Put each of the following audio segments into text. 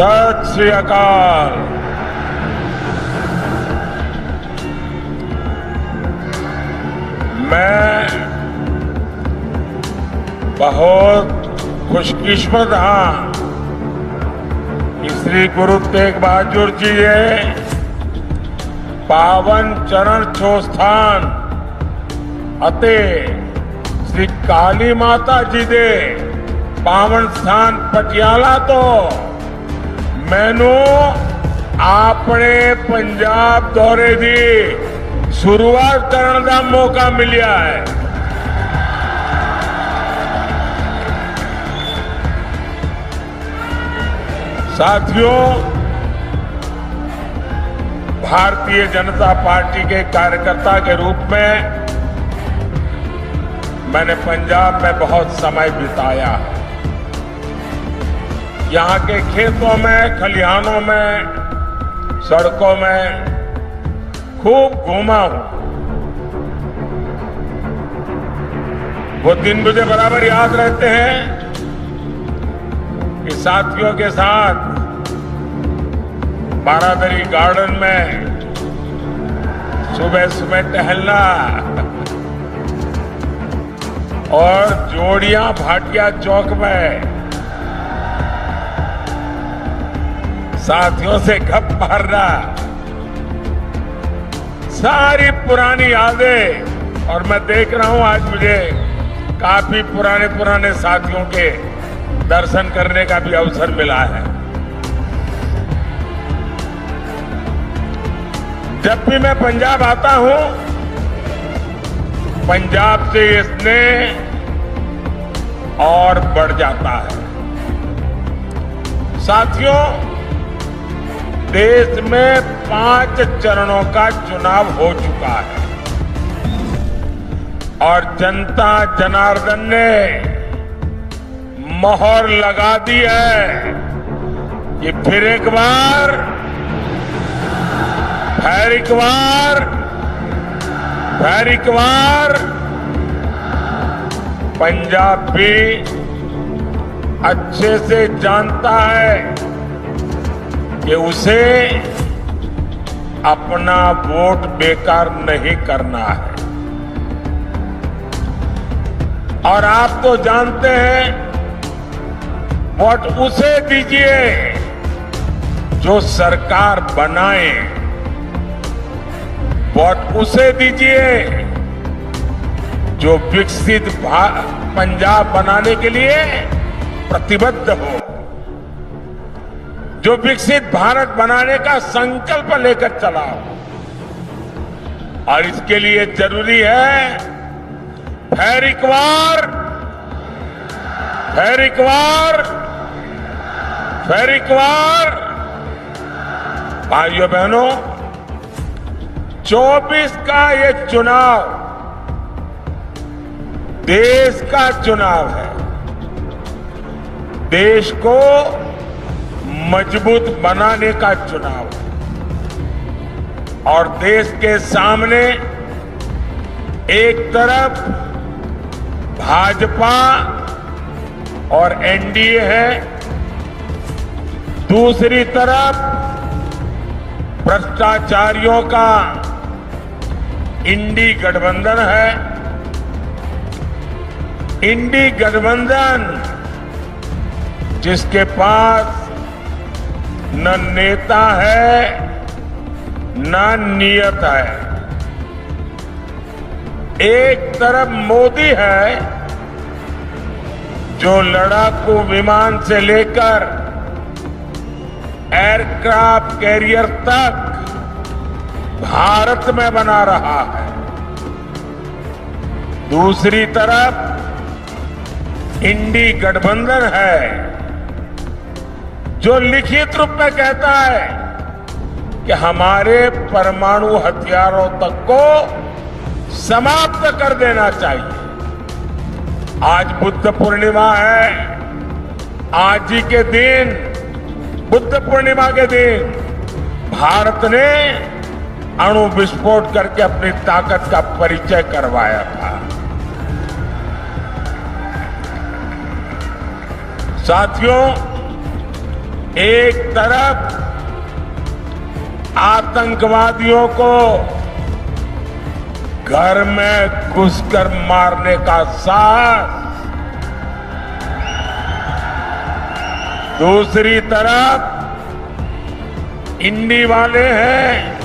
सत श्री अकाल। मैं बहुत खुशकिस्मत हाँ कि श्री गुरु तेग बहादुर जी ये पावन चरण छो स्थान ਅਤੇ श्री काली माता जी दे पावन स्थान पटियाला तो मैनू अपने पंजाब दौरे की शुरुआत करने का मौका मिला है। साथियों, भारतीय जनता पार्टी के कार्यकर्ता के रूप में मैंने पंजाब में बहुत समय बिताया है। यहाँ के खेतों में, खलिहानों में, सड़कों में खूब घूमा हूं। वो दिन मुझे बराबर याद रहते हैं कि साथियों के साथ बारादरी गार्डन में सुबह सुबह टहलना और जोड़ियां भाटिया चौक में साथियों से गप मारना, सारी पुरानी यादें। और मैं देख रहा हूं आज मुझे काफी पुराने साथियों के दर्शन करने का भी अवसर मिला है। जब भी मैं पंजाब आता हूं, पंजाब से ये स्नेह और बढ़ जाता है। साथियों, देश में 5 चरणों का चुनाव हो चुका है और जनता जनार्दन ने मोहर लगा दी है कि फिर एक बार पंजाब भी अच्छे से जानता है कि उसे अपना वोट बेकार नहीं करना है। और आप तो जानते हैं, वोट उसे दीजिए जो सरकार बनाए, वोट उसे दीजिए जो विकसित पंजाब बनाने के लिए प्रतिबद्ध हो, जो विकसित भारत बनाने का संकल्प लेकर चला हो। और इसके लिए जरूरी है फिर एक बार भाइयों बहनों, 24 का ये चुनाव देश का चुनाव है। देश को मजबूत बनाने का चुनाव है और देश के सामने एक तरफ भाजपा और एनडीए है, दूसरी तरफ भ्रष्टाचारियों का इंडी गठबंधन है। इंडी गठबंधन जिसके पास न नेता है न नियत है। एक तरफ मोदी है जो लड़ाकू विमान से लेकर एयरक्राफ्ट कैरियर तक भारत में बना रहा है। दूसरी तरफ इंडी गठबंधन है जो लिखित रूप में कहता है कि हमारे परमाणु हथियारों तक को समाप्त कर देना चाहिए। आज बुद्ध पूर्णिमा है। आज ही के दिन, बुद्ध पूर्णिमा के दिन, भारत ने अणु विस्फोट करके अपनी ताकत का परिचय करवाया था। साथियों, एक तरफ आतंकवादियों को घर में घुसकर मारने का साहस, दूसरी तरफ इंडी वाले हैं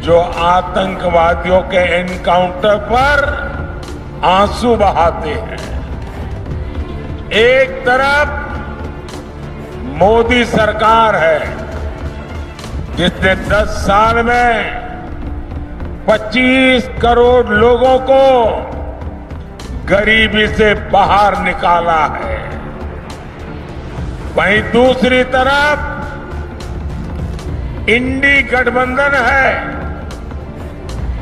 जो आतंकवादियों के एनकाउंटर पर आंसू बहाते हैं। एक तरफ मोदी सरकार है जिसने 10 साल में 25 करोड़ लोगों को गरीबी से बाहर निकाला है। वहीं दूसरी तरफ इंडी गठबंधन है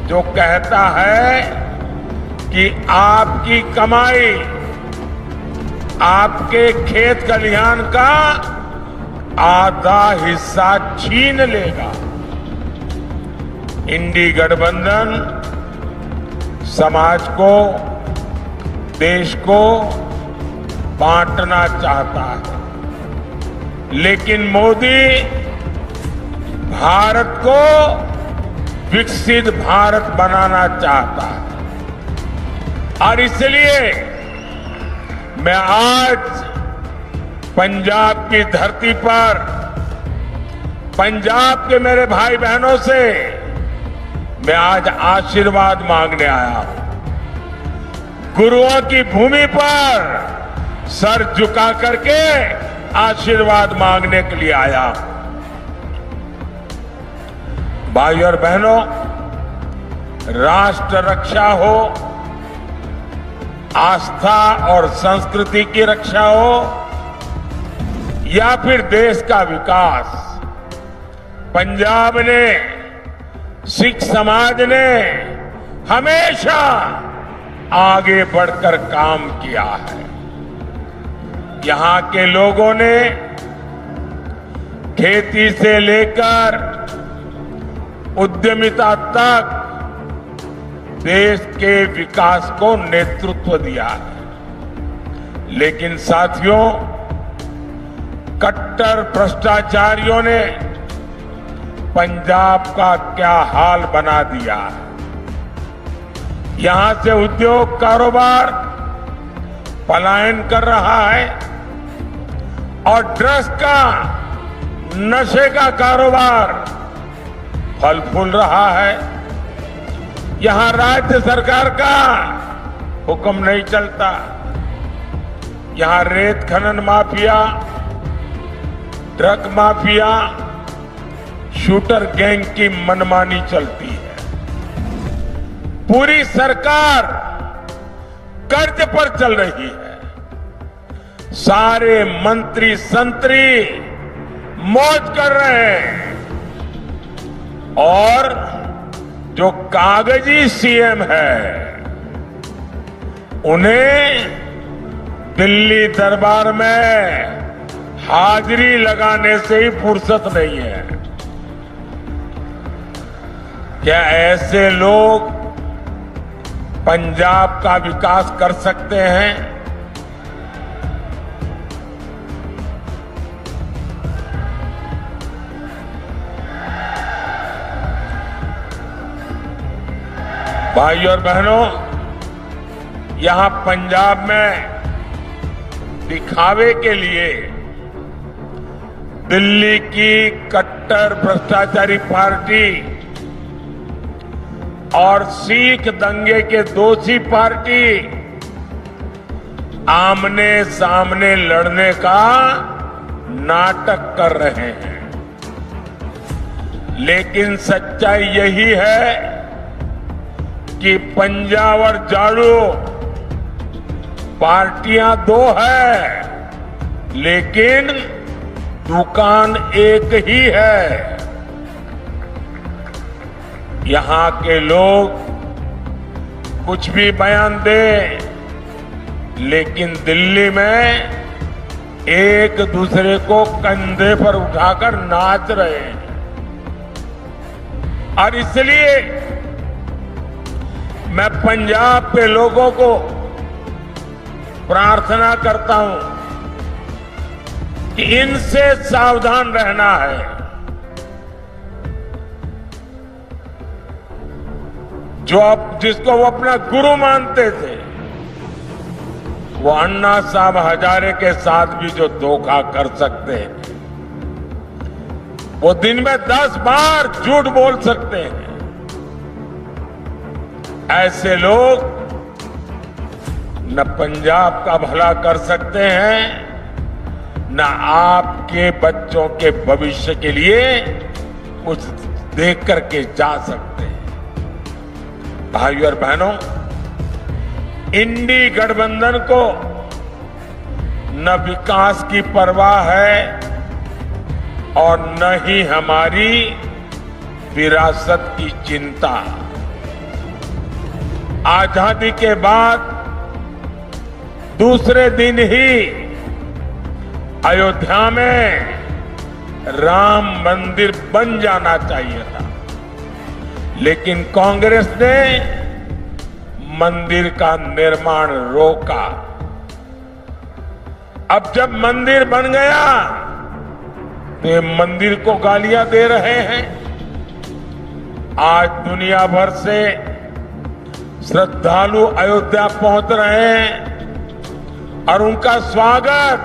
जो कहता है कि आपकी कमाई, आपके खेत खलिहान का आधा हिस्सा छीन लेगा। इंडी गठबंधन समाज को, देश को बांटना चाहता है, लेकिन मोदी भारत को विकसित भारत बनाना चाहता है। और इसलिए मैं आज पंजाब की धरती पर पंजाब के मेरे भाई बहनों से मैं आज आशीर्वाद मांगने आया हूं। गुरुओं की भूमि पर सर झुका करके आशीर्वाद मांगने के लिए आया हूं। भाइयों और बहनों, राष्ट्र रक्षा हो, आस्था और संस्कृति की रक्षा हो या फिर देश का विकास, पंजाब ने, सिख समाज ने हमेशा आगे बढ़कर काम किया है। यहां के लोगों ने खेती से लेकर उद्यमिता तक देश के विकास को नेतृत्व दिया है। लेकिन साथियों, कट्टर भ्रष्टाचारियों ने पंजाब का क्या हाल बना दिया है। यहां से उद्योग कारोबार पलायन कर रहा है और ड्रग्स का, नशे का कारोबार फल फूल रहा है। यहां राज्य सरकार का हुक्म नहीं चलता। यहां रेत खनन mafia, drug mafia, shooter gang की मनमानी चलती है। पूरी सरकार कर्ज पर चल रही है। सारे मंत्री संतरी मौज कर रहे हैं और जो कागजी सीएम है उन्हें दिल्ली दरबार में हाजिरी लगाने से ही फुर्सत नहीं है। क्या ऐसे लोग पंजाब का विकास कर सकते हैं? भाइयों और बहनों, यहां पंजाब में दिखावे के लिए दिल्ली की कट्टर भ्रष्टाचारी पार्टी और सिख दंगे के दोषी पार्टी आमने सामने लड़ने का नाटक कर रहे हैं। लेकिन सच्चाई यही है कि पंजाब और झाड़ू पार्टियां दो है, लेकिन दुकान एक ही है। यहां के लोग कुछ भी बयान दें, लेकिन दिल्ली में एक दूसरे को कंधे पर उठाकर नाच रहे हैं। और इसलिए मैं पंजाब के लोगों को प्रार्थना करता हूं कि इनसे सावधान रहना है। जिसको वो अपना गुरु मानते थे, वो अन्ना साहब हजारे के साथ भी जो धोखा कर सकते हैं, वो दिन में 10 बार झूठ बोल सकते हैं। ऐसे लोग न पंजाब का भला कर सकते हैं, न आपके बच्चों के भविष्य के लिए कुछ देख करके जा सकते हैं। भाइयों और बहनों, इंडी गठबंधन को न विकास की परवाह है और न ही हमारी विरासत की चिंता। आजादी के बाद दूसरे दिन ही अयोध्या में राम मंदिर बन जाना चाहिए था, लेकिन कांग्रेस ने मंदिर का निर्माण रोका। अब जब मंदिर बन गया तो ये मंदिर को गालियां दे रहे हैं। आज दुनिया भर से श्रद्धालु अयोध्या पहुंच रहे हैं और उनका स्वागत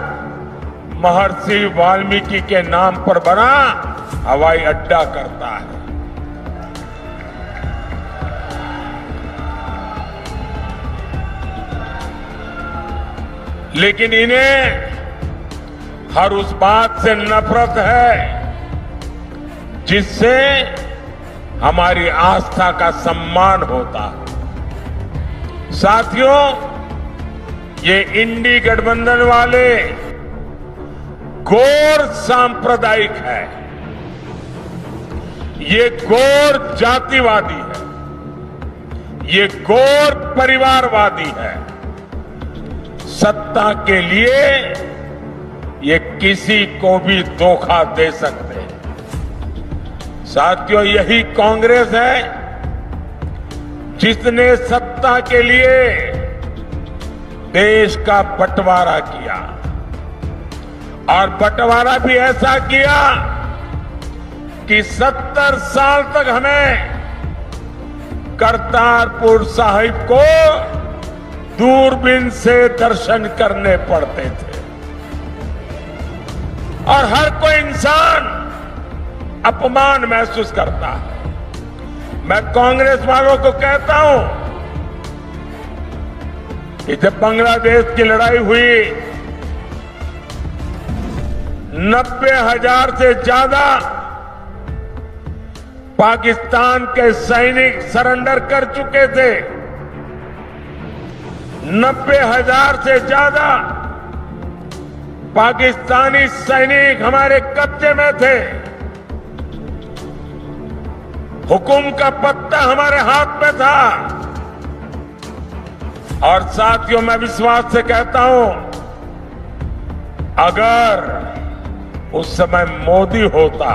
महर्षि वाल्मीकि के नाम पर बना हवाई अड्डा करता है। लेकिन इन्हें हर उस बात से नफरत है जिससे हमारी आस्था का सम्मान होता है। साथियों, ये इंडी गठबंधन वाले घोर सांप्रदायिक है, ये घोर जातिवादी है, ये घोर परिवारवादी है। सत्ता के लिए ये किसी को भी धोखा दे सकते हैं। साथियों, यही कांग्रेस है जिसने सत्ता के लिए देश का बंटवारा किया, और बंटवारा भी ऐसा किया कि 70 साल तक हमें करतारपुर साहिब को दूरबीन से दर्शन करने पड़ते थे, और हर कोई इंसान अपमान महसूस करता है। मैं कांग्रेस वालों को कहता हूं कि जब बांग्लादेश की लड़ाई हुई, 90,000 से ज्यादा पाकिस्तान के सैनिक सरेंडर कर चुके थे। 90,000 से ज्यादा पाकिस्तानी सैनिक हमारे कब्जे में थे। हुकुम का पत्ता हमारे हाथ में था। और साथियों, मैं विश्वास से कहता हूं, अगर उस समय मोदी होता,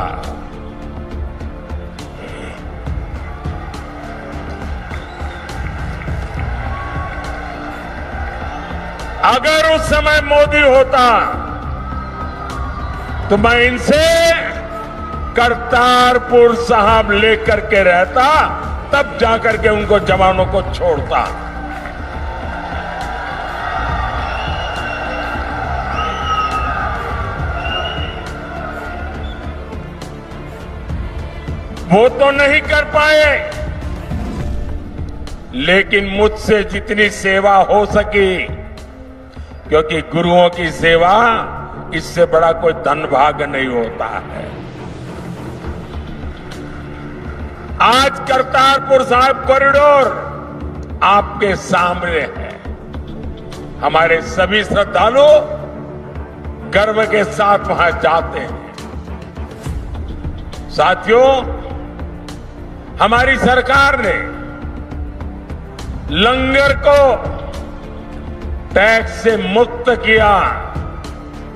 अगर उस समय मोदी होता तो मैं इनसे करतारपुर साहब लेकर के रहता, तब जाकर के उनको जवानों को छोड़ता। वो तो नहीं कर पाए, लेकिन मुझसे जितनी सेवा हो सकी, क्योंकि गुरुओं की सेवा इससे बड़ा कोई धन भाग्य नहीं होता है। आज करतारपुर साहिब कॉरिडोर आपके सामने है। हमारे सभी श्रद्धालु गर्व के साथ वहां जाते हैं। साथियों, हमारी सरकार ने लंगर को टैक्स से मुक्त किया।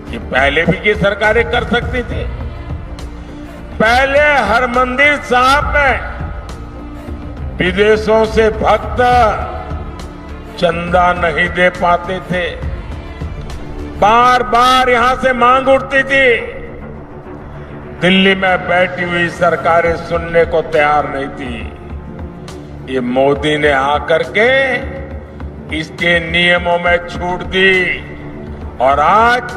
ये पहले भी ये सरकारें कर सकती थी। पहले हरमंदिर साहब में विदेशों से भक्त चंदा नहीं दे पाते थे। बार बार यहां से मांग उठती थी। दिल्ली में बैठी हुई सरकारें सुनने को तैयार नहीं थी। ये मोदी ने आकर के इसके नियमों में छूट दी और आज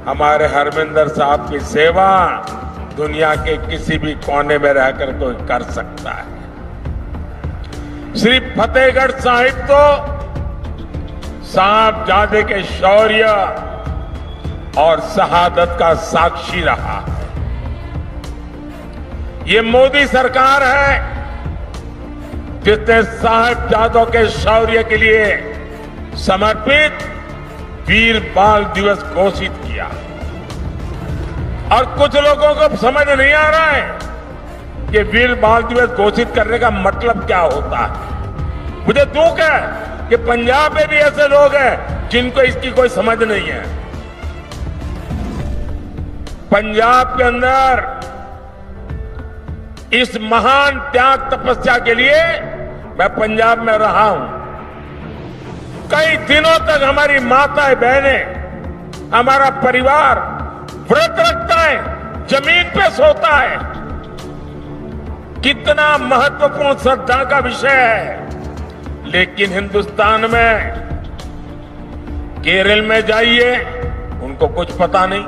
हमारे हरमिंदर साहब की सेवा दुनिया के किसी भी कोने में रहकर कोई कर सकता है। श्री फतेहगढ़ साहिब तो साहबजादे के शौर्य और शहादत का साक्षी रहा है। ये मोदी सरकार है जिसने साहबजादों के शौर्य के लिए समर्पित वीर बाल दिवस घोषित किया। और कुछ लोगों को समझ नहीं आ रहा है कि वीर बाल दिवस घोषित करने का मतलब क्या होता है। मुझे दुख है कि पंजाब में भी ऐसे लोग हैं जिनको इसकी कोई समझ नहीं है। पंजाब के अंदर इस महान त्याग तपस्या के लिए मैं पंजाब में रहा हूं। कई दिनों तक हमारी माताएं बहनें, हमारा परिवार व्रत रखता है, जमीन पे सोता है। कितना महत्वपूर्ण श्रद्धा का विषय है। लेकिन हिंदुस्तान में केरल में जाइए, उनको कुछ पता नहीं।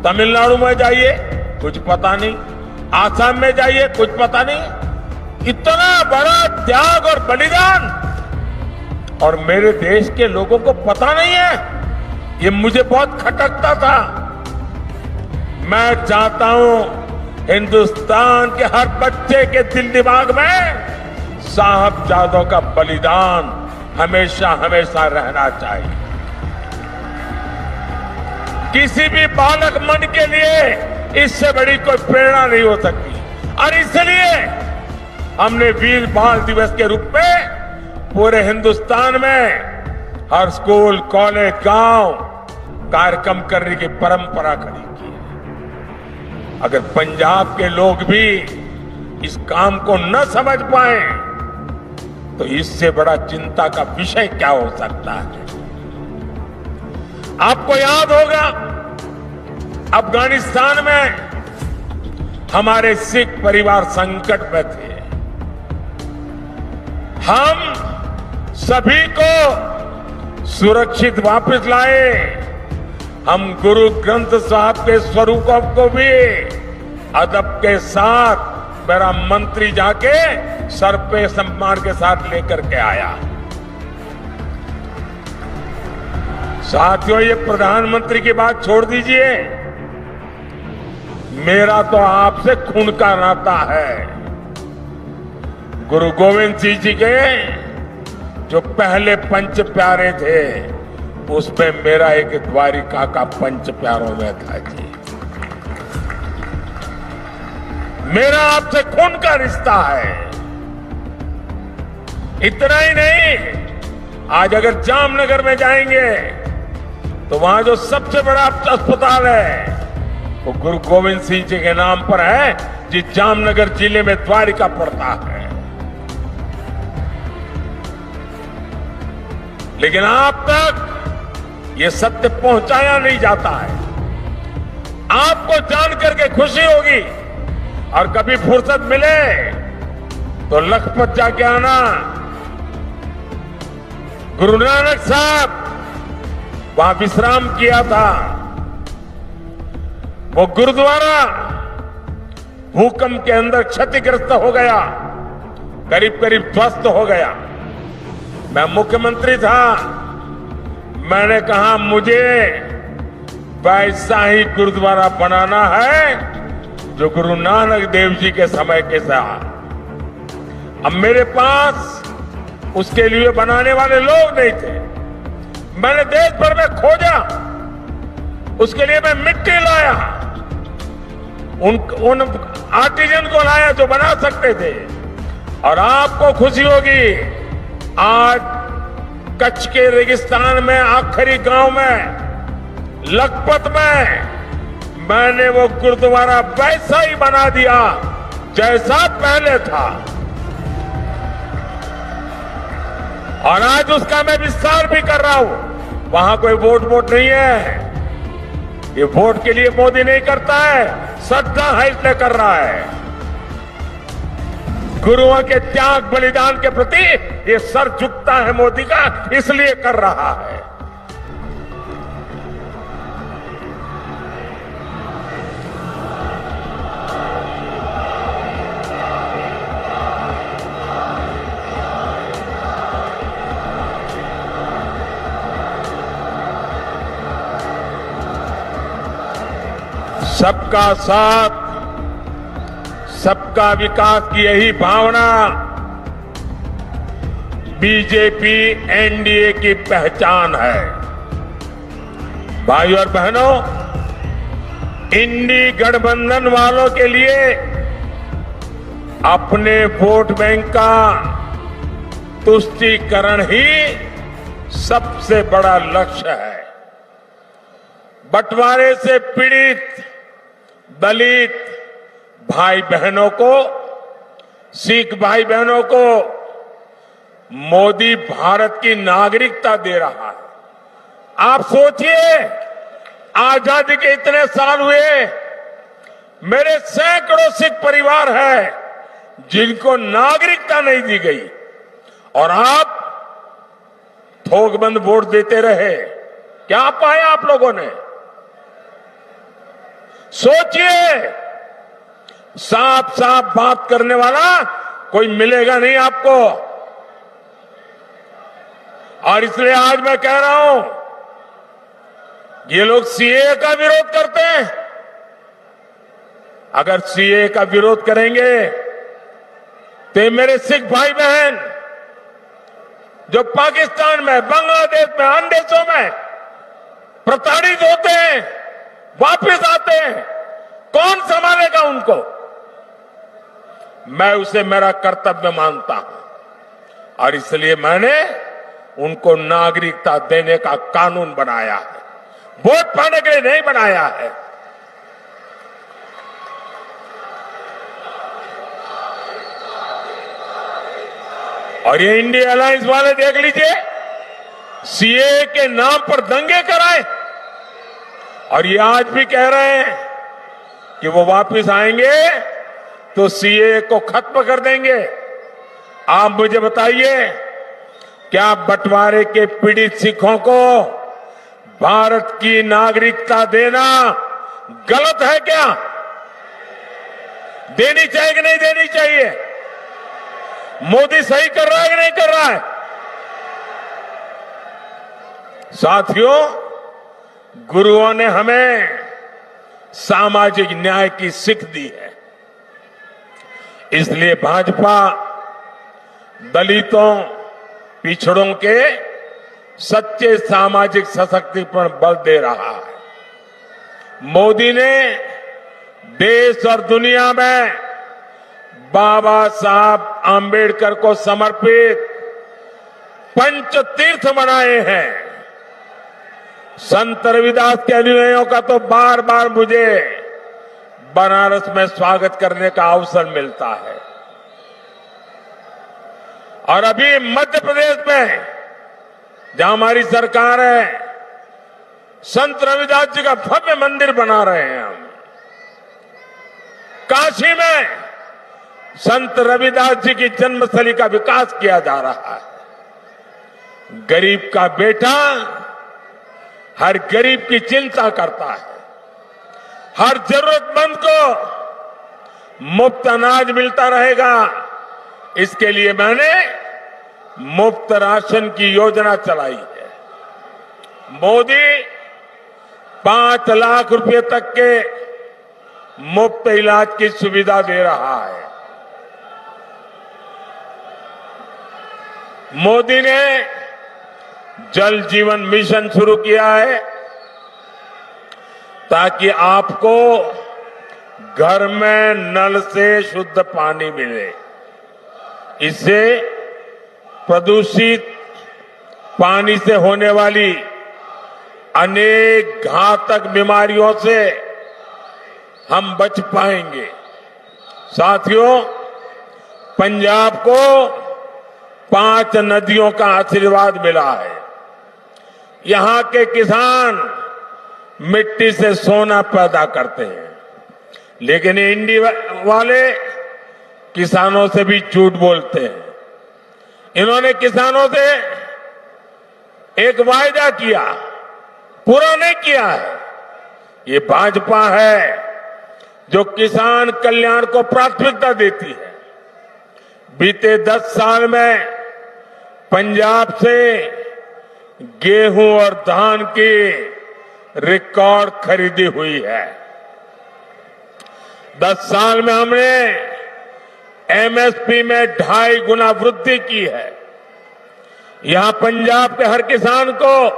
तमिलनाडु में जाइए, कुछ पता नहीं। आसाम में जाइए, कुछ पता नहीं। इतना बड़ा त्याग और बलिदान और मेरे देश के लोगों को पता नहीं है। ये मुझे बहुत खटकता था। मैं चाहता हूं हिंदुस्तान के हर बच्चे के दिल दिमाग में साहबजादों का बलिदान हमेशा हमेशा रहना चाहिए। किसी भी बालक मन के लिए इससे बड़ी कोई प्रेरणा नहीं हो सकती। और इसलिए हमने वीर बाल दिवस के रूप में पूरे हिंदुस्तान में हर स्कूल, कॉलेज, गांव कार्यक्रम करने की परंपरा खड़ी की है। अगर पंजाब के लोग भी इस काम को न समझ पाए तो इससे बड़ा चिंता का विषय क्या हो सकता है। आपको याद होगा अफगानिस्तान में हमारे सिख परिवार संकट में थे। हम सभी को सुरक्षित वापस लाए। हम गुरु ग्रंथ साहब के स्वरूपों को भी अदब के साथ मेरा मंत्री जाके सर पे सम्मान के साथ लेकर के आया। साथियों, ये प्रधानमंत्री की बात छोड़ दीजिए, मेरा तो आपसे खून का नाता है। गुरु गोविंद सिंह जी के जो पहले पंच प्यारे थे उसमें मेरा एक द्वारिका का पंच प्यारों में था जी। मेरा आपसे खून का रिश्ता है। इतना ही नहीं, आज अगर जामनगर में जाएंगे तो वहां जो सबसे बड़ा अस्पताल है वो गुरु गोविंद सिंह जी के नाम पर है, जिस जामनगर जिले में द्वारिका पड़ता है। लेकिन आप तक ये सत्य पहुंचाया नहीं जाता है। आपको जान करके खुशी होगी और कभी फुर्सत मिले तो लखपत जाके आना। गुरु नानक साहब वहां विश्राम किया था। वो गुरुद्वारा भूकंप के अंदर क्षतिग्रस्त हो गया, करीब करीब ध्वस्त हो गया। मैं मुख्यमंत्री था, मैंने कहा मुझे वैसा ही गुरुद्वारा बनाना है जो गुरु नानक देव जी के समय के साथ। अब मेरे पास उसके लिए बनाने वाले लोग नहीं थे। मैंने देश भर में खोजा, उसके लिए मैं मिट्टी लाया, उन आर्टिजन को लाया जो बना सकते थे। और आपको खुशी होगी, आज कच्छ के रेगिस्तान में आखिरी गांव में लखपत में मैंने वो गुरुद्वारा वैसा ही बना दिया जैसा पहले था। और आज उसका मैं विस्तार भी कर रहा हूं। वहां कोई वोट नहीं है। ये वोट के लिए मोदी नहीं करता है, श्रद्धा है इसलिए कर रहा है। गुरुओं के त्याग बलिदान के प्रति ये सर झुकता है मोदी का, इसलिए कर रहा है। सबका साथ, सबका विकास की यही भावना बीजेपी एनडीए की पहचान है। भाइयों और बहनों, इंडी गठबंधन वालों के लिए अपने वोट बैंक का तुष्टीकरण ही सबसे बड़ा लक्ष्य है। बंटवारे से पीड़ित दलित भाई बहनों को, सिख भाई बहनों को मोदी भारत की नागरिकता दे रहा है। आप सोचिए, आजादी के इतने साल हुए, मेरे सैकड़ों सिख परिवार हैं जिनको नागरिकता नहीं दी गई, और आप थोकबंद वोट देते रहे। क्या पाया आप लोगों ने? सोचिए, साफ साफ बात करने वाला कोई मिलेगा नहीं आपको। और इसलिए आज मैं कह रहा हूं, ये लोग सीए का विरोध करते हैं। अगर सीए का विरोध करेंगे तो मेरे सिख भाई बहन जो पाकिस्तान में, बांग्लादेश में, अन्य देशों में प्रताड़ित होते हैं, वापस आते हैं, कौन संभालेगा उनको? मैं उसे मेरा कर्तव्य मानता हूं और इसलिए मैंने उनको नागरिकता देने का कानून बनाया है, वोट पाने के लिए नहीं बनाया है। और ये इंडिया अलायंस वाले देख लीजिए, सीए के नाम पर दंगे कराए, और ये आज भी कह रहे हैं कि वो वापस आएंगे तो सीए को खत्म कर देंगे। आप मुझे बताइए, क्या बंटवारे के पीड़ित सिखों को भारत की नागरिकता देना गलत है क्या? देनी चाहिए कि नहीं देनी चाहिए? मोदी सही कर रहा है कि नहीं कर रहा है? साथियों, गुरुओं ने हमें सामाजिक न्याय की सीख दी है। इसलिए भाजपा दलितों, पिछड़ों के सच्चे सामाजिक सशक्तिकरण पर बल दे रहा है। मोदी ने देश और दुनिया में बाबा साहब आंबेडकर को समर्पित पंच तीर्थ बनाए हैं। संत रविदास के अनुयायियों का तो बार बार मुझे बनारस में स्वागत करने का अवसर मिलता है। और अभी मध्य प्रदेश में जहां हमारी सरकार है, संत रविदास जी का भव्य मंदिर बना रहे हैं हम। काशी में संत रविदास जी की जन्मस्थली का विकास किया जा रहा है। गरीब का बेटा हर गरीब की चिंता करता है। हर जरूरतमंद को मुफ्त अनाज मिलता रहेगा। इसके लिए मैंने मुफ्त राशन की योजना चलाई है। मोदी 5 लाख रुपए तक के मुफ्त इलाज की सुविधा दे रहा है। मोदी ने जल जीवन मिशन शुरू किया है ताकि आपको घर में नल से शुद्ध पानी मिले। इससे प्रदूषित पानी से होने वाली अनेक घातक बीमारियों से हम बच पाएंगे। साथियों, पंजाब को 5 नदियों का आशीर्वाद मिला है। यहां के किसान मिट्टी से सोना पैदा करते हैं, लेकिन इंडिया वाले किसानों से भी झूठ बोलते हैं। इन्होंने किसानों से एक वायदा किया, पूरा नहीं किया है। ये भाजपा है जो किसान कल्याण को प्राथमिकता देती है। बीते 10 साल में पंजाब से गेहूं और धान की रिकॉर्ड खरीदी हुई है। 10 साल में हमने एमएसपी में 2.5 गुना वृद्धि की है। यहां पंजाब के हर किसान को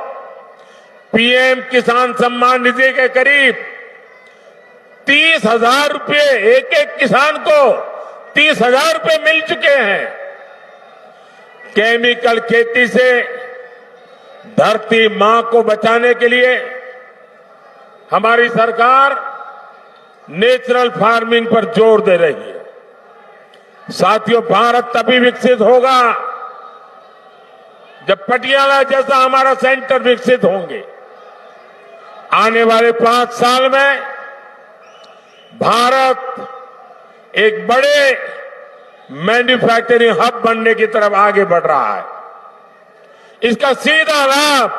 पीएम किसान सम्मान निधि के करीब 30,000 रुपये, एक एक किसान को 30,000 रुपये मिल चुके हैं। केमिकल खेती से धरती मां को बचाने के लिए हमारी सरकार नेचुरल फार्मिंग पर जोर दे रही है। साथियों, भारत तभी विकसित होगा जब पटियाला जैसा हमारा सेंटर विकसित होंगे। आने वाले 5 साल में भारत एक बड़े मैन्युफैक्चरिंग हब बनने की तरफ आगे बढ़ रहा है। इसका सीधा लाभ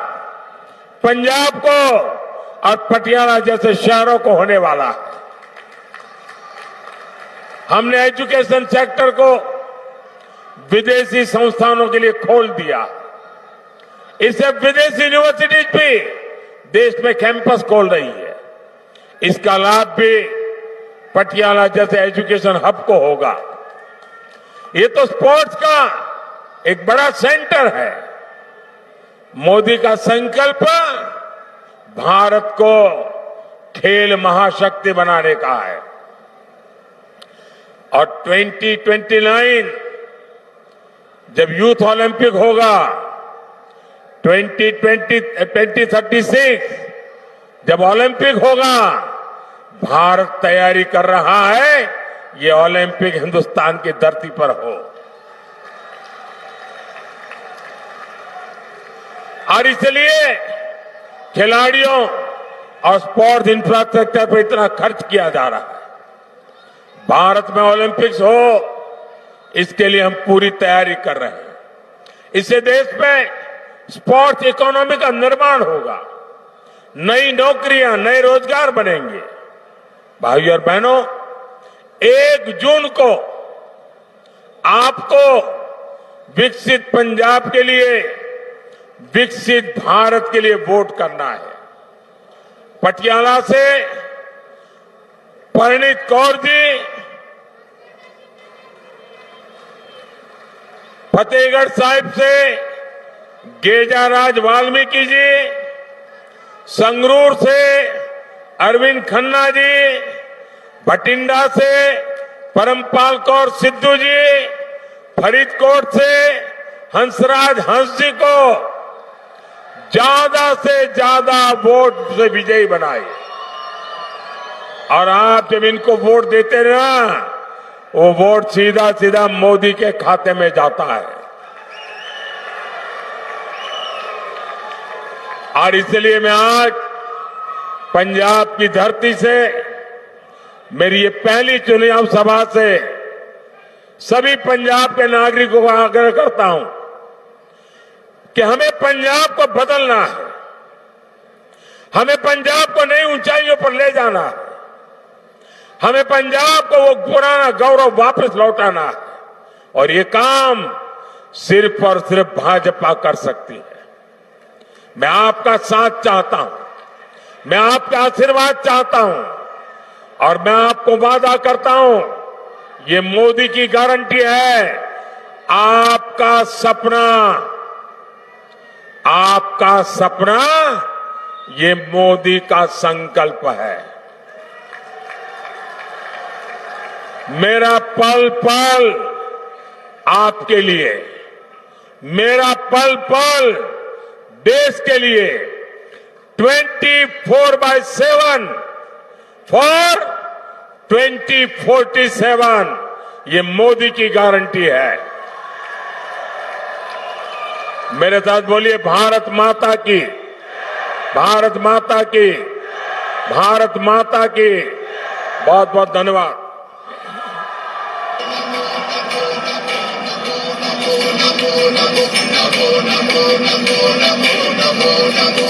पंजाब को और पटियाला जैसे शहरों को होने वाला है। हमने एजुकेशन सेक्टर को विदेशी संस्थानों के लिए खोल दिया। इससे विदेशी यूनिवर्सिटीज भी देश में कैंपस खोल रही है। इसका लाभ भी पटियाला जैसे एजुकेशन हब को होगा। ये तो स्पोर्ट्स का एक बड़ा सेंटर है। मोदी का संकल्प भारत को खेल महाशक्ति बनाने का है और 2029 जब यूथ ओलंपिक होगा, 2036 जब ओलंपिक होगा, भारत तैयारी कर रहा है ये ओलंपिक हिंदुस्तान की धरती पर हो। और इसलिए खिलाड़ियों और स्पोर्ट्स इंफ्रास्ट्रक्चर पर इतना खर्च किया जा रहा है। भारत में ओलंपिक्स हो, इसके लिए हम पूरी तैयारी कर रहे हैं। इससे देश में स्पोर्ट्स इकोनॉमी का निर्माण होगा, नई नौकरियां, नए रोजगार बनेंगे। भाइयों और बहनों, 1 जून को आपको विकसित पंजाब के लिए, विकसित भारत के लिए वोट करना है। पटियाला से परिणीत कौर जी, फतेहगढ़ साहिब से गेजाराज वाल्मीकि जी, संगरूर से अरविंद खन्ना जी, भटिंडा से परमपाल कौर सिद्धू जी, फरीदकोट से हंसराज हंस जी को ज्यादा से ज्यादा वोट से विजयी बनाए। और आप जब इनको वोट देते ना, वो वोट सीधा सीधा मोदी के खाते में जाता है। और इसलिए मैं आज पंजाब की धरती से, मेरी ये पहली चुनाव सभा से सभी पंजाब के नागरिकों को आग्रह करता हूं कि हमें पंजाब को बदलना है। हमें पंजाब को नई ऊंचाइयों पर ले जाना है। हमें पंजाब को वो पुराना गौरव वापस लौटाना है। और ये काम सिर्फ और सिर्फ भाजपा कर सकती है। मैं आपका साथ चाहता हूं, मैं आपका आशीर्वाद चाहता हूं और मैं आपको वादा करता हूं, ये मोदी की गारंटी है। आपका सपना ये मोदी का संकल्प है। मेरा पल पल आपके लिए, मेरा पल पल देश के लिए 24/7 फॉर 2047 ये मोदी की गारंटी है। मेरे साथ बोलिए, भारत माता की भारत माता की बहुत बहुत धन्यवाद। नमो नमो नमो नमो नमो नमो नमो नमो